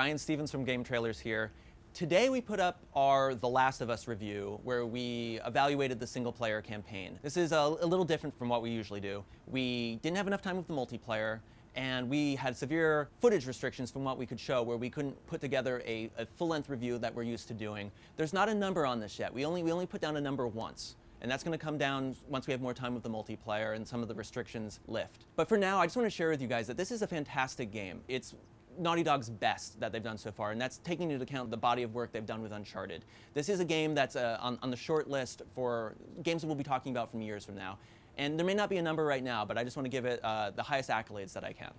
Ryan Stevens from Gametrailers here. Today we put up our The Last of Us review where we evaluated the single player campaign. This is a little different from what we usually do. We didn't have enough time with the multiplayer, and we had severe footage restrictions from what we could show, where we couldn't put together a full-length review that we're used to doing. There's not a number on this yet. We only put down a number once. And that's going to come down once we have more time with the multiplayer and some of the restrictions lift. But for now, I just want to share with you guys that this is a fantastic game. It's Naughty Dog's best that they've done so far, and that's taking into account the body of work they've done with Uncharted. This is a game that's on the short list for games that we'll be talking about from years from now. And there may not be a number right now, but I just want to give it the highest accolades that I can.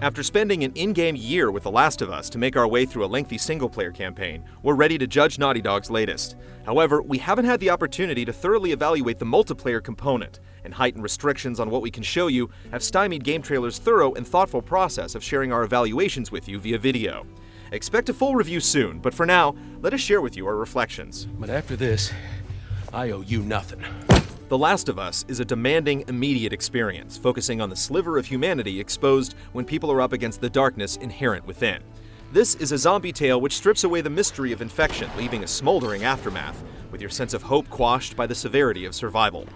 After spending an in-game year with The Last of Us to make our way through a lengthy single-player campaign, we're ready to judge Naughty Dog's latest. However, we haven't had the opportunity to thoroughly evaluate the multiplayer component, and heightened restrictions on what we can show you have stymied Gametrailers' thorough and thoughtful process of sharing our evaluations with you via video. Expect a full review soon, but for now, let us share with you our reflections. But after this, I owe you nothing. The Last of Us is a demanding, immediate experience, focusing on the sliver of humanity exposed when people are up against the darkness inherent within. This is a zombie tale which strips away the mystery of infection, leaving a smoldering aftermath, with your sense of hope quashed by the severity of survival.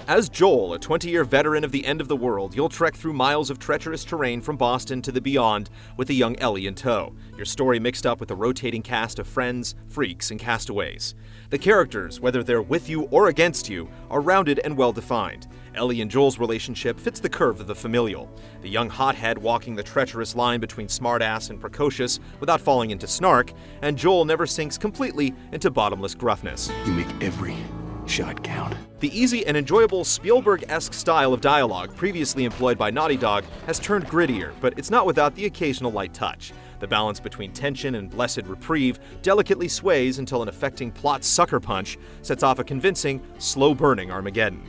As Joel, a 20-year veteran of the end of the world, you'll trek through miles of treacherous terrain from Boston to the beyond with the young Ellie in tow, your story mixed up with a rotating cast of friends, freaks, and castaways. The characters, whether they're with you or against you, are rounded and well-defined. Ellie and Joel's relationship fits the curve of the familial, the young hothead walking the treacherous line between smartass and precocious without falling into snark, and Joel never sinks completely into bottomless gruffness. You make every shot count. The easy and enjoyable Spielberg-esque style of dialogue previously employed by Naughty Dog has turned grittier, but it's not without the occasional light touch. The balance between tension and blessed reprieve delicately sways until an affecting plot sucker punch sets off a convincing, slow-burning Armageddon.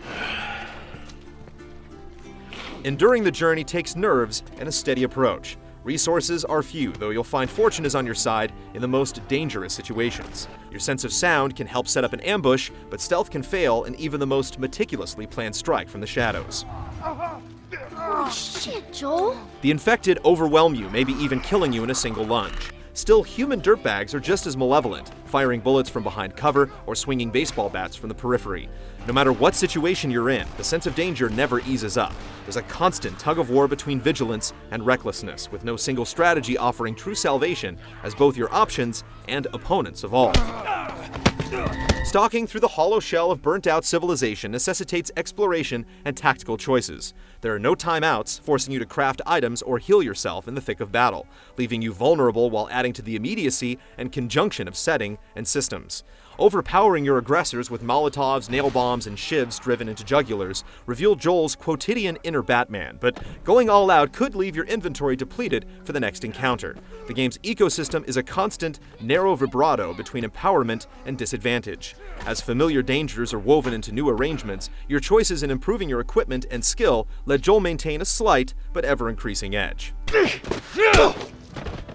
Enduring the journey takes nerves and a steady approach. Resources are few, though you'll find fortune is on your side in the most dangerous situations. Your sense of sound can help set up an ambush, but stealth can fail in even the most meticulously planned strike from the shadows. Oh shit, Joel. The infected overwhelm you, maybe even killing you in a single lunge. Still, human dirtbags are just as malevolent, firing bullets from behind cover or swinging baseball bats from the periphery. No matter what situation you're in, the sense of danger never eases up. There's a constant tug-of-war between vigilance and recklessness, with no single strategy offering true salvation as both your options and opponents evolve. Stalking through the hollow shell of burnt-out civilization necessitates exploration and tactical choices. There are no timeouts, forcing you to craft items or heal yourself in the thick of battle, leaving you vulnerable while adding to the immediacy and conjunction of setting and systems. Overpowering your aggressors with Molotovs, nail bombs, and shivs driven into jugulars reveal Joel's quotidian inner Batman, but going all out could leave your inventory depleted for the next encounter. The game's ecosystem is a constant, narrow vibrato between empowerment and disadvantage. As familiar dangers are woven into new arrangements, your choices in improving your equipment and skill let Joel maintain a slight but ever-increasing edge.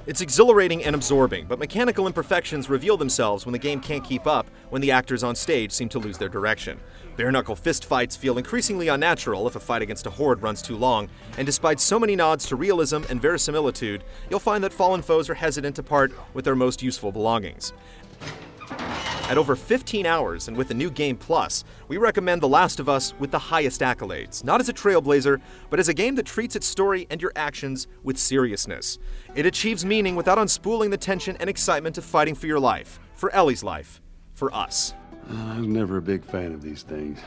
It's exhilarating and absorbing, but mechanical imperfections reveal themselves when the game can't keep up, when the actors on stage seem to lose their direction. Bare-knuckle fistfights feel increasingly unnatural if a fight against a horde runs too long, and despite so many nods to realism and verisimilitude, you'll find that fallen foes are hesitant to part with their most useful belongings. At over 15 hours and with the new Game Plus, we recommend The Last of Us with the highest accolades, not as a trailblazer, but as a game that treats its story and your actions with seriousness. It achieves meaning without unspooling the tension and excitement of fighting for your life, for Ellie's life, for us. I was never a big fan of these things.